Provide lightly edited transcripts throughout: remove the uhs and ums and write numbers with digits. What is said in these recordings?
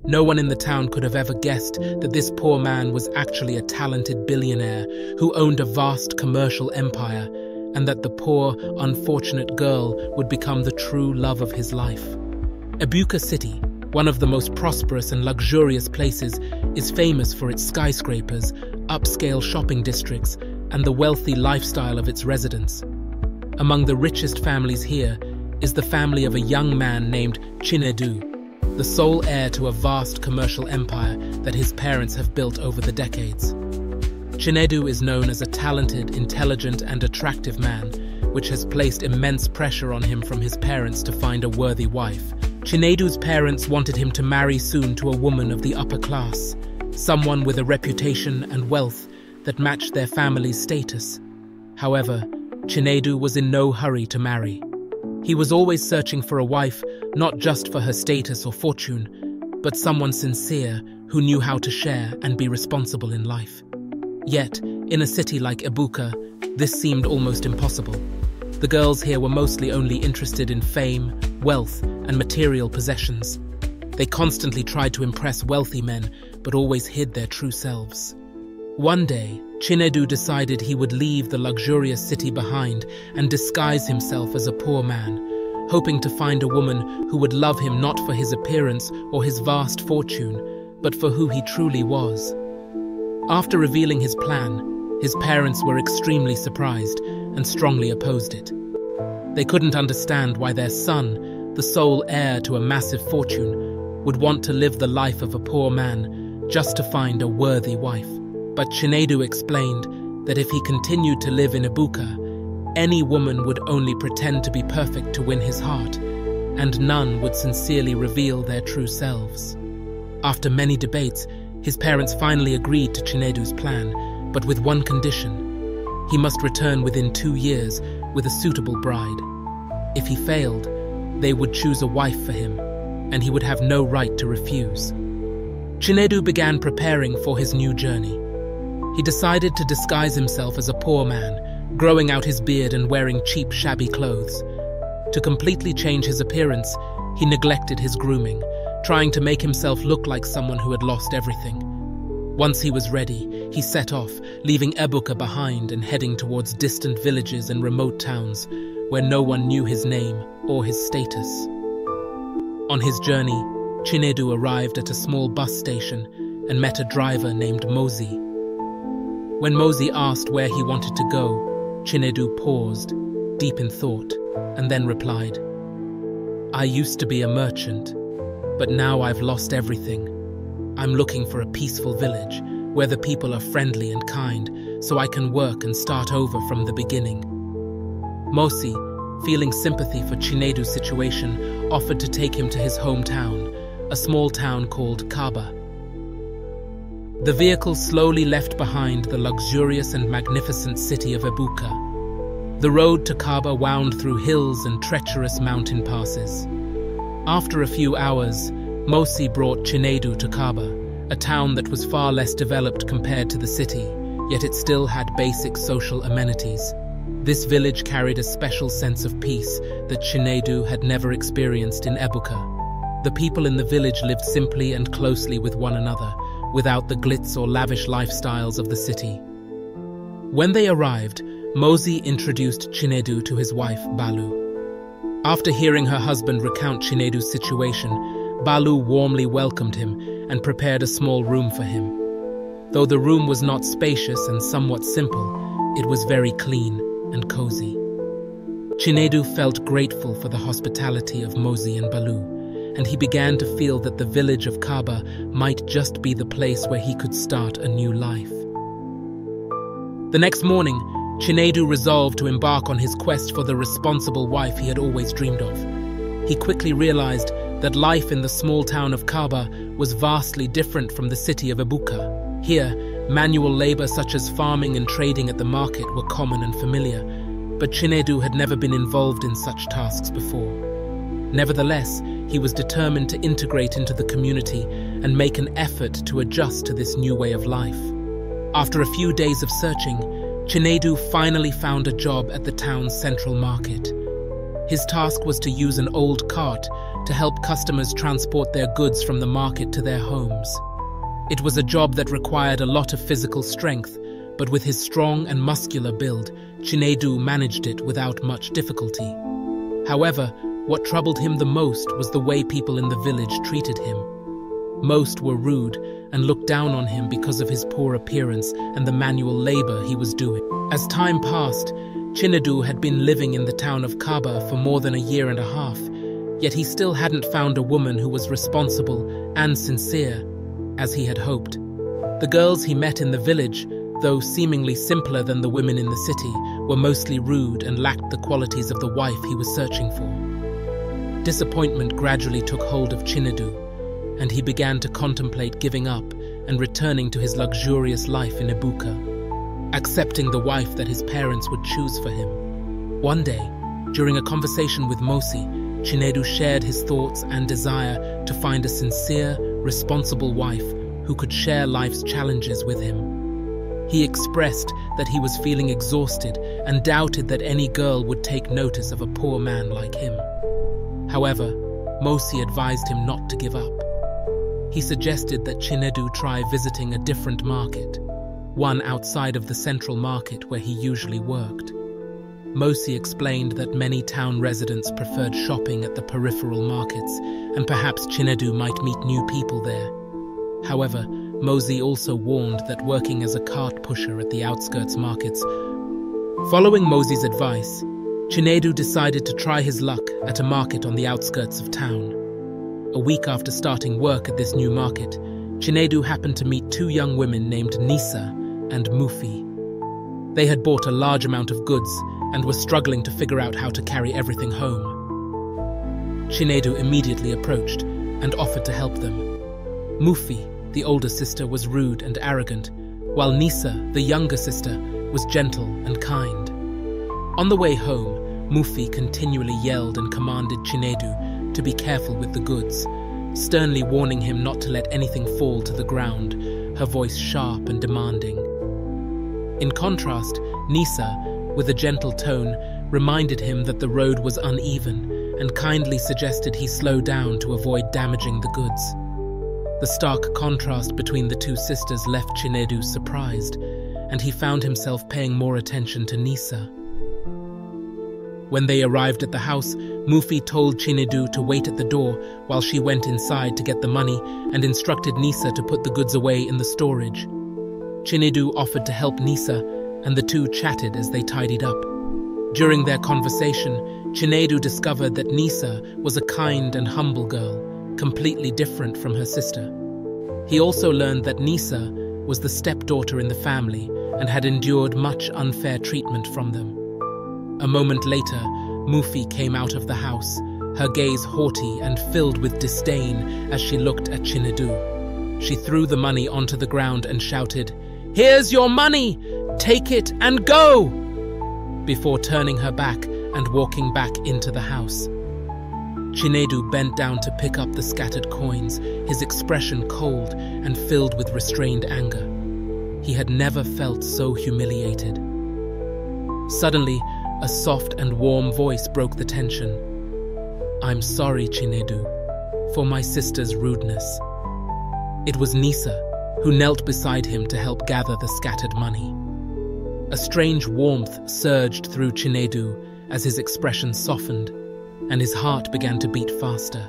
No one in the town could have ever guessed that this poor man was actually a talented billionaire who owned a vast commercial empire, and that the poor, unfortunate girl would become the true love of his life. Ebuka City, one of the most prosperous and luxurious places, is famous for its skyscrapers, upscale shopping districts, and the wealthy lifestyle of its residents. Among the richest families here is the family of a young man named Chinedu, the sole heir to a vast commercial empire that his parents have built over the decades. Chinedu is known as a talented, intelligent, and attractive man, which has placed immense pressure on him from his parents to find a worthy wife. Chinedu's parents wanted him to marry soon to a woman of the upper class, someone with a reputation and wealth that matched their family's status. However, Chinedu was in no hurry to marry. He was always searching for a wife, not just for her status or fortune, but someone sincere who knew how to share and be responsible in life. Yet, in a city like Ebuka, this seemed almost impossible. The girls here were mostly only interested in fame, wealth, and material possessions. They constantly tried to impress wealthy men, but always hid their true selves. One day, Chinedu decided he would leave the luxurious city behind and disguise himself as a poor man, hoping to find a woman who would love him not for his appearance or his vast fortune, but for who he truly was. After revealing his plan, his parents were extremely surprised and strongly opposed it. They couldn't understand why their son, the sole heir to a massive fortune, would want to live the life of a poor man just to find a worthy wife. But Chinedu explained that if he continued to live in Ebuka, any woman would only pretend to be perfect to win his heart, and none would sincerely reveal their true selves. After many debates, his parents finally agreed to Chinedu's plan, but with one condition. He must return within 2 years with a suitable bride. If he failed, they would choose a wife for him, and he would have no right to refuse. Chinedu began preparing for his new journey. He decided to disguise himself as a poor man, growing out his beard and wearing cheap, shabby clothes. To completely change his appearance, he neglected his grooming, trying to make himself look like someone who had lost everything. Once he was ready, he set off, leaving Ebuka behind and heading towards distant villages and remote towns where no one knew his name or his status. On his journey, Chinedu arrived at a small bus station and met a driver named Mozi. When Mozi asked where he wanted to go, Chinedu paused, deep in thought, and then replied, "I used to be a merchant, but now I've lost everything. I'm looking for a peaceful village where the people are friendly and kind, so I can work and start over from the beginning." Mozi, feeling sympathy for Chinedu's situation, offered to take him to his hometown, a small town called Kaba. The vehicle slowly left behind the luxurious and magnificent city of Ebuka. The road to Kaba wound through hills and treacherous mountain passes. After a few hours, Mozi brought Chinedu to Kaba, a town that was far less developed compared to the city, yet it still had basic social amenities. This village carried a special sense of peace that Chinedu had never experienced in Ebuka. The people in the village lived simply and closely with one another, without the glitz or lavish lifestyles of the city. When they arrived, Mozi introduced Chinedu to his wife, Balu. After hearing her husband recount Chinedu's situation, Balu warmly welcomed him and prepared a small room for him. Though the room was not spacious and somewhat simple, it was very clean and cozy. Chinedu felt grateful for the hospitality of Mozi and Balu, and he began to feel that the village of Kaba might just be the place where he could start a new life. The next morning, Chinedu resolved to embark on his quest for the responsible wife he had always dreamed of. He quickly realized that life in the small town of Kaba was vastly different from the city of Ebuka. Here, manual labor such as farming and trading at the market were common and familiar, but Chinedu had never been involved in such tasks before. Nevertheless, he was determined to integrate into the community and make an effort to adjust to this new way of life. After a few days of searching, Chinedu finally found a job at the town's central market. His task was to use an old cart to help customers transport their goods from the market to their homes. It was a job that required a lot of physical strength, but with his strong and muscular build, Chinedu managed it without much difficulty. However, what troubled him the most was the way people in the village treated him. Most were rude and looked down on him because of his poor appearance and the manual labor he was doing. As time passed, Chinedu had been living in the town of Kaba for more than a year and a half, yet he still hadn't found a woman who was responsible and sincere, as he had hoped. The girls he met in the village, though seemingly simpler than the women in the city, were mostly rude and lacked the qualities of the wife he was searching for. Disappointment gradually took hold of Chinedu, and he began to contemplate giving up and returning to his luxurious life in Ibuka, accepting the wife that his parents would choose for him. One day, during a conversation with Mosi, Chinedu shared his thoughts and desire to find a sincere, responsible wife who could share life's challenges with him. He expressed that he was feeling exhausted and doubted that any girl would take notice of a poor man like him. However, Mosi advised him not to give up. He suggested that Chinedu try visiting a different market, one outside of the central market where he usually worked. Mosi explained that many town residents preferred shopping at the peripheral markets, and perhaps Chinedu might meet new people there. However, Mosi also warned that working as a cart pusher at the outskirts markets. Following Mosi's advice, Chinedu decided to try his luck at a market on the outskirts of town. A week after starting work at this new market, Chinedu happened to meet two young women named Nisa and Mufi. They had bought a large amount of goods and were struggling to figure out how to carry everything home. Chinedu immediately approached and offered to help them. Mufi, the older sister, was rude and arrogant, while Nisa, the younger sister, was gentle and kind. On the way home, Mufi continually yelled and commanded Chinedu to be careful with the goods, sternly warning him not to let anything fall to the ground, her voice sharp and demanding. In contrast, Nisa, with a gentle tone, reminded him that the road was uneven and kindly suggested he slow down to avoid damaging the goods. The stark contrast between the two sisters left Chinedu surprised, and he found himself paying more attention to Nisa. When they arrived at the house, Mufi told Chinedu to wait at the door while she went inside to get the money and instructed Nisa to put the goods away in the storage. Chinedu offered to help Nisa, and the two chatted as they tidied up. During their conversation, Chinedu discovered that Nisa was a kind and humble girl, completely different from her sister. He also learned that Nisa was the stepdaughter in the family and had endured much unfair treatment from them. A moment later, Mufi came out of the house, her gaze haughty and filled with disdain as she looked at Chinedu. She threw the money onto the ground and shouted, "Here's your money! Take it and go!" before turning her back and walking back into the house. Chinedu bent down to pick up the scattered coins, his expression cold and filled with restrained anger. He had never felt so humiliated. Suddenly, a soft and warm voice broke the tension. "I'm sorry, Chinedu, for my sister's rudeness." It was Nisa, who knelt beside him to help gather the scattered money. A strange warmth surged through Chinedu as his expression softened, and his heart began to beat faster.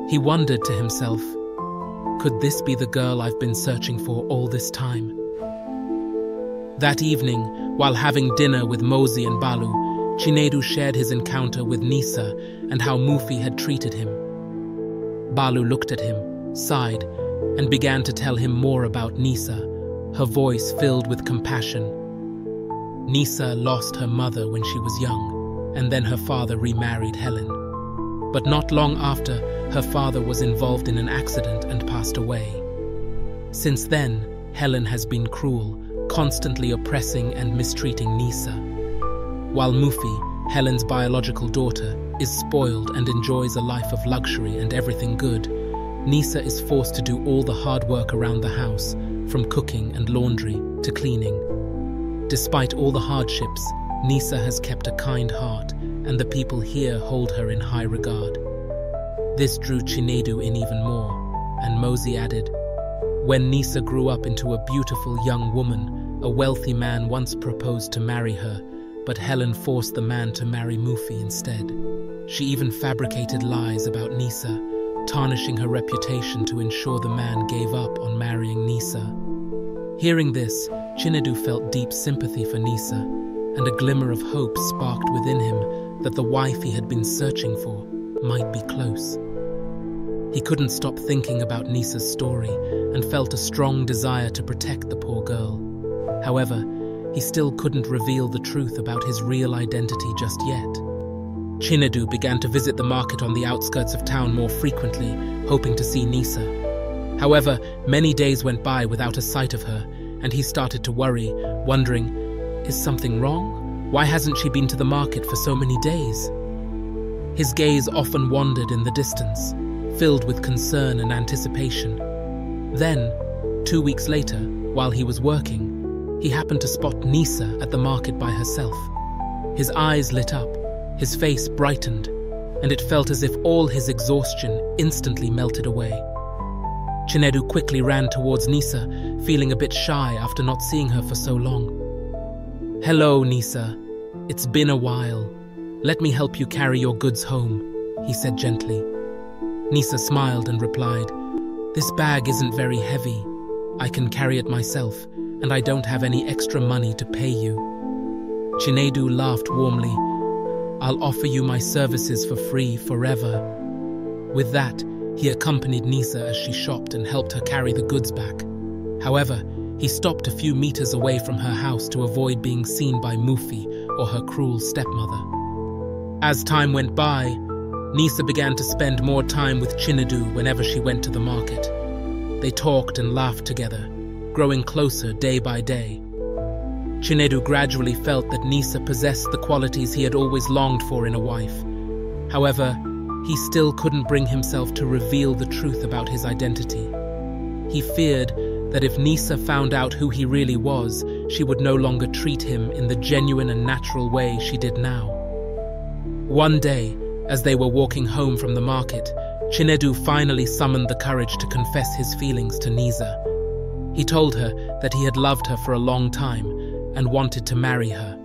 He wondered to himself, could this be the girl I've been searching for all this time? That evening, while having dinner with Mosi and Balu, Chinedu shared his encounter with Nisa and how Mufi had treated him. Balu looked at him, sighed, and began to tell him more about Nisa, her voice filled with compassion. Nisa lost her mother when she was young, and then her father remarried Helen. But not long after, her father was involved in an accident and passed away. Since then, Helen has been cruel, constantly oppressing and mistreating Nisa. While Mufi, Helen's biological daughter, is spoiled and enjoys a life of luxury and everything good, Nisa is forced to do all the hard work around the house, from cooking and laundry to cleaning. Despite all the hardships, Nisa has kept a kind heart and the people here hold her in high regard. This drew Chinedu in even more, and Mosi added, "When Nisa grew up into a beautiful young woman, a wealthy man once proposed to marry her, but Helen forced the man to marry Mufi instead. She even fabricated lies about Nisa, tarnishing her reputation to ensure the man gave up on marrying Nisa." Hearing this, Chinedu felt deep sympathy for Nisa, and a glimmer of hope sparked within him that the wife he had been searching for might be close. He couldn't stop thinking about Nisa's story and felt a strong desire to protect the poor girl. However, he still couldn't reveal the truth about his real identity just yet. Chinedu began to visit the market on the outskirts of town more frequently, hoping to see Nisa. However, many days went by without a sight of her, and he started to worry, wondering, is something wrong? Why hasn't she been to the market for so many days? His gaze often wandered in the distance, filled with concern and anticipation. Then, 2 weeks later, while he was working, he happened to spot Nisa at the market by herself. His eyes lit up, his face brightened, and it felt as if all his exhaustion instantly melted away. Chinedu quickly ran towards Nisa, feeling a bit shy after not seeing her for so long. "Hello, Nisa. It's been a while. Let me help you carry your goods home," he said gently. Nisa smiled and replied, "This bag isn't very heavy. I can carry it myself, and I don't have any extra money to pay you." Chinedu laughed warmly. "I'll offer you my services for free forever." With that, he accompanied Nisa as she shopped and helped her carry the goods back. However, he stopped a few meters away from her house to avoid being seen by Mufi or her cruel stepmother. As time went by, Nisa began to spend more time with Chinedu whenever she went to the market. They talked and laughed together, growing closer day by day. Chinedu gradually felt that Nisa possessed the qualities he had always longed for in a wife. However, he still couldn't bring himself to reveal the truth about his identity. He feared that if Nisa found out who he really was, she would no longer treat him in the genuine and natural way she did now. One day, as they were walking home from the market, Chinedu finally summoned the courage to confess his feelings to Nisa. He told her that he had loved her for a long time and wanted to marry her.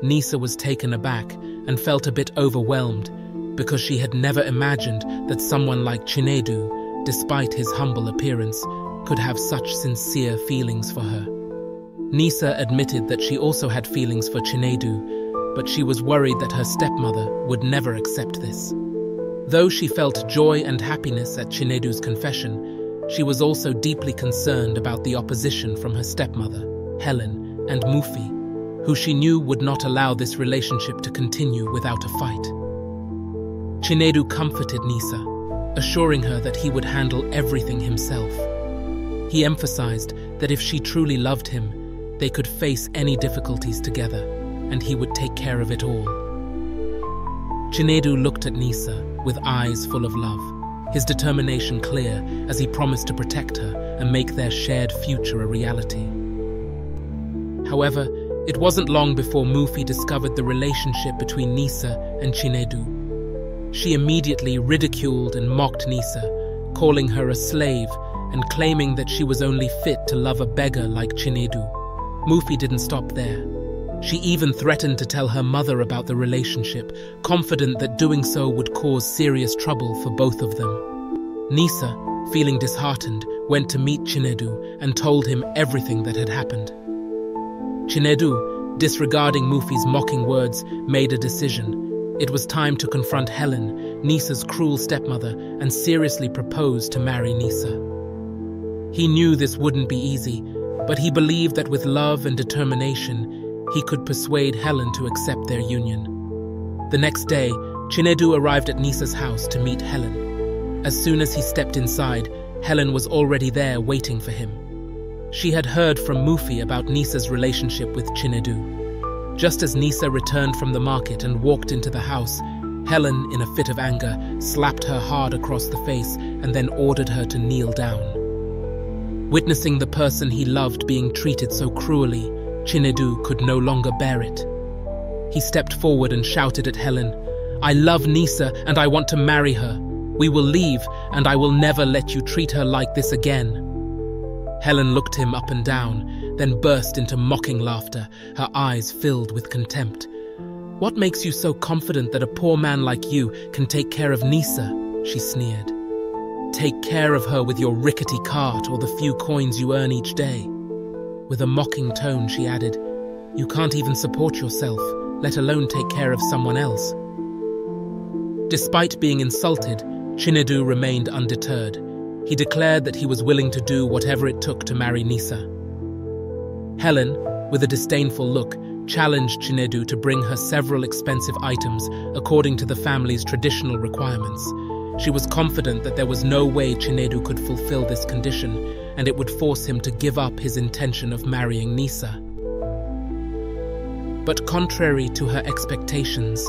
Nisa was taken aback and felt a bit overwhelmed because she had never imagined that someone like Chinedu, despite his humble appearance, could have such sincere feelings for her. Nisa admitted that she also had feelings for Chinedu, but she was worried that her stepmother would never accept this. Though she felt joy and happiness at Chinedu's confession, she was also deeply concerned about the opposition from her stepmother, Helen, and Mufi, who she knew would not allow this relationship to continue without a fight. Chinedu comforted Nisa, assuring her that he would handle everything himself. He emphasized that if she truly loved him, they could face any difficulties together, and he would take care of it all. Chinedu looked at Nisa with eyes full of love, his determination clear as he promised to protect her and make their shared future a reality. However, it wasn't long before Mufi discovered the relationship between Nisa and Chinedu. She immediately ridiculed and mocked Nisa, calling her a slave and claiming that she was only fit to love a beggar like Chinedu. Mufi didn't stop there. She even threatened to tell her mother about the relationship, confident that doing so would cause serious trouble for both of them. Nisa, feeling disheartened, went to meet Chinedu and told him everything that had happened. Chinedu, disregarding Mufi's mocking words, made a decision. It was time to confront Helen, Nisa's cruel stepmother, and seriously propose to marry Nisa. He knew this wouldn't be easy, but he believed that with love and determination, he could persuade Helen to accept their union. The next day, Chinedu arrived at Nisa's house to meet Helen. As soon as he stepped inside, Helen was already there waiting for him. She had heard from Mufi about Nisa's relationship with Chinedu. Just as Nisa returned from the market and walked into the house, Helen, in a fit of anger, slapped her hard across the face and then ordered her to kneel down. Witnessing the person he loved being treated so cruelly, Chinedu could no longer bear it. He stepped forward and shouted at Helen, "I love Nisa and I want to marry her. We will leave and I will never let you treat her like this again." Helen looked him up and down, then burst into mocking laughter, her eyes filled with contempt. "What makes you so confident that a poor man like you can take care of Nisa?" she sneered. "Take care of her with your rickety cart or the few coins you earn each day." With a mocking tone, she added, "You can't even support yourself, let alone take care of someone else." Despite being insulted, Chinedu remained undeterred. He declared that he was willing to do whatever it took to marry Nisa. Helen, with a disdainful look, challenged Chinedu to bring her several expensive items according to the family's traditional requirements. She was confident that there was no way Chinedu could fulfill this condition, and it would force him to give up his intention of marrying Nisa. But contrary to her expectations,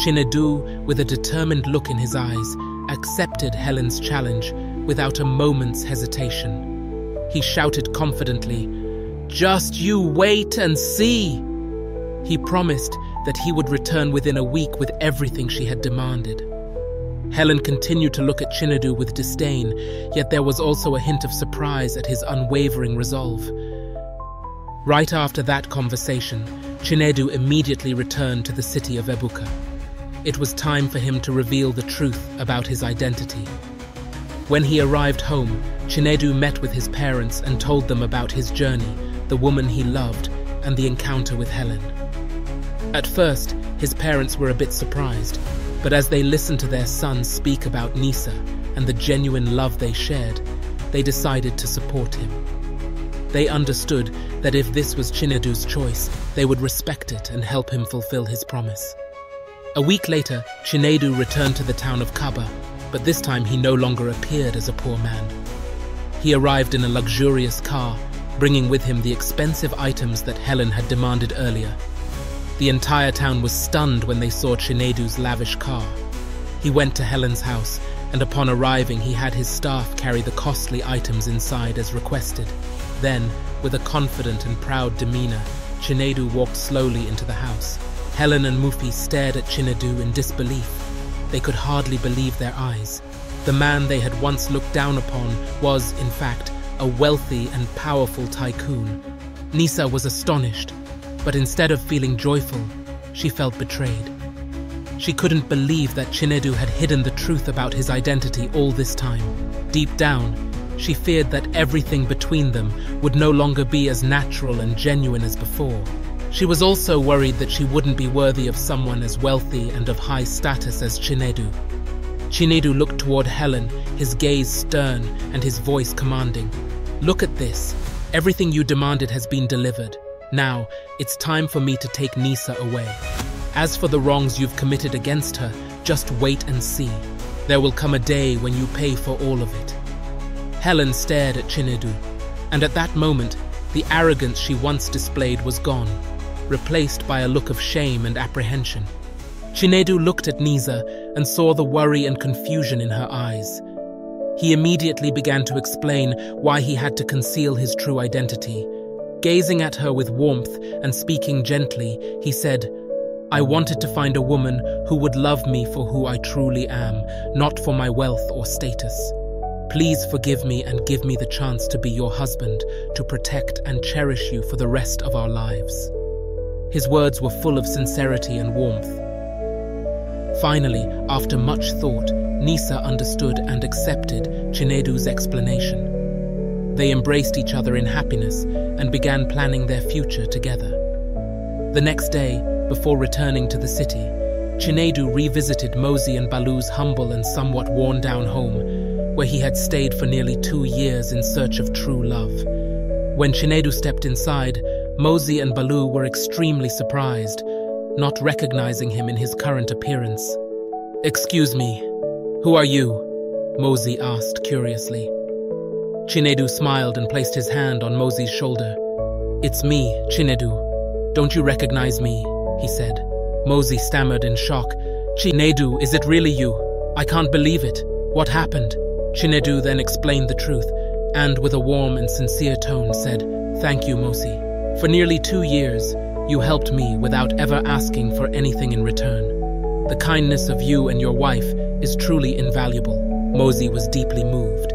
Chinedu, with a determined look in his eyes, accepted Helen's challenge without a moment's hesitation. He shouted confidently, "Just you wait and see!" He promised that he would return within a week with everything she had demanded. Helen continued to look at Chinedu with disdain, yet there was also a hint of surprise at his unwavering resolve. Right after that conversation, Chinedu immediately returned to the city of Ebuka. It was time for him to reveal the truth about his identity. When he arrived home, Chinedu met with his parents and told them about his journey, the woman he loved, and the encounter with Helen. At first, his parents were a bit surprised, but as they listened to their son speak about Nisa and the genuine love they shared, they decided to support him. They understood that if this was Chinedu's choice, they would respect it and help him fulfill his promise. A week later, Chinedu returned to the town of Kaba, but this time he no longer appeared as a poor man. He arrived in a luxurious car, bringing with him the expensive items that Helen had demanded earlier. The entire town was stunned when they saw Chinedu's lavish car. He went to Helen's house, and upon arriving he had his staff carry the costly items inside as requested. Then, with a confident and proud demeanor, Chinedu walked slowly into the house. Helen and Mufi stared at Chinedu in disbelief. They could hardly believe their eyes. The man they had once looked down upon was, in fact, a wealthy and powerful tycoon. Nisa was astonished, but instead of feeling joyful, she felt betrayed. She couldn't believe that Chinedu had hidden the truth about his identity all this time. Deep down, she feared that everything between them would no longer be as natural and genuine as before. She was also worried that she wouldn't be worthy of someone as wealthy and of high status as Chinedu. Chinedu looked toward Helen, his gaze stern and his voice commanding. "Look at this. Everything you demanded has been delivered. Now, it's time for me to take Nisa away. As for the wrongs you've committed against her, just wait and see. There will come a day when you pay for all of it." Helen stared at Chinedu, and at that moment, the arrogance she once displayed was gone, replaced by a look of shame and apprehension. Chinedu looked at Nisa and saw the worry and confusion in her eyes. He immediately began to explain why he had to conceal his true identity. Gazing at her with warmth and speaking gently, he said, "I wanted to find a woman who would love me for who I truly am, not for my wealth or status. Please forgive me and give me the chance to be your husband, to protect and cherish you for the rest of our lives." His words were full of sincerity and warmth. Finally, after much thought, Nisa understood and accepted Chinedu's explanation. They embraced each other in happiness and began planning their future together. The next day, before returning to the city, Chinedu revisited Mosi and Balu's humble and somewhat worn-down home, where he had stayed for nearly 2 years in search of true love. When Chinedu stepped inside, Mosi and Balu were extremely surprised, not recognizing him in his current appearance. "Excuse me, who are you?" Mosi asked curiously. Chinedu smiled and placed his hand on Mosi's shoulder. "It's me, Chinedu. Don't you recognize me?" he said. Mosi stammered in shock. "Chinedu, is it really you? I can't believe it. What happened?" Chinedu then explained the truth, and with a warm and sincere tone said, "Thank you, Mosi. For nearly 2 years, You helped me without ever asking for anything in return. The kindness of you and your wife is truly invaluable." Mosey was deeply moved.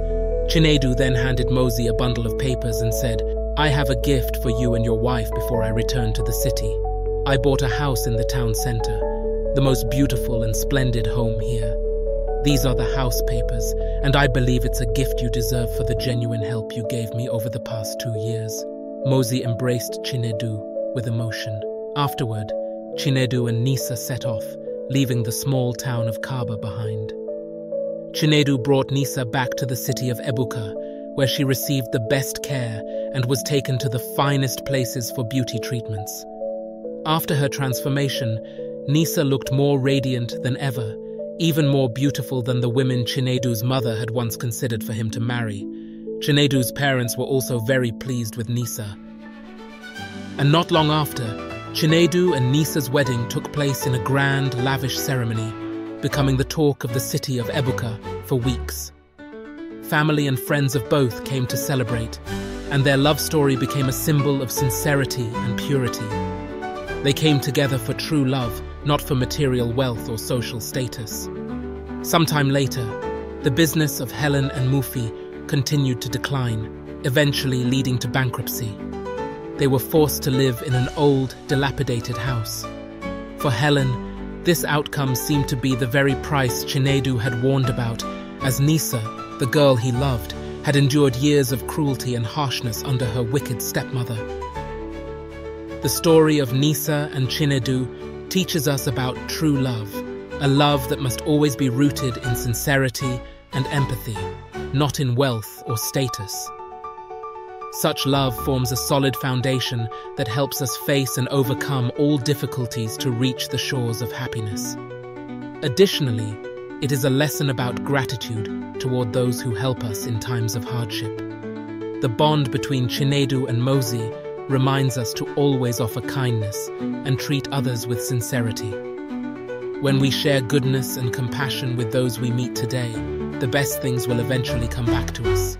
Chinedu then handed Mosey a bundle of papers and said, "I have a gift for you and your wife before I return to the city. I bought a house in the town center, the most beautiful and splendid home here. These are the house papers, and I believe it's a gift you deserve for the genuine help you gave me over the past 2 years." Mosey embraced Chinedu with emotion. Afterward, Chinedu and Nisa set off, leaving the small town of Kaba behind. Chinedu brought Nisa back to the city of Ebuka, where she received the best care and was taken to the finest places for beauty treatments. After her transformation, Nisa looked more radiant than ever, even more beautiful than the women Chinedu's mother had once considered for him to marry. Chinedu's parents were also very pleased with Nisa. And not long after, Chinedu and Nisa's wedding took place in a grand, lavish ceremony, becoming the talk of the city of Ebuka for weeks. Family and friends of both came to celebrate, and their love story became a symbol of sincerity and purity. They came together for true love, not for material wealth or social status. Sometime later, the business of Helen and Mufi continued to decline, eventually leading to bankruptcy. They were forced to live in an old, dilapidated house. For Helen, this outcome seemed to be the very price Chinedu had warned about, as Nisa, the girl he loved, had endured years of cruelty and harshness under her wicked stepmother. The story of Nisa and Chinedu teaches us about true love, a love that must always be rooted in sincerity and empathy, not in wealth or status. Such love forms a solid foundation that helps us face and overcome all difficulties to reach the shores of happiness. Additionally, it is a lesson about gratitude toward those who help us in times of hardship. The bond between Chinedu and Mosey reminds us to always offer kindness and treat others with sincerity. When we share goodness and compassion with those we meet today, the best things will eventually come back to us.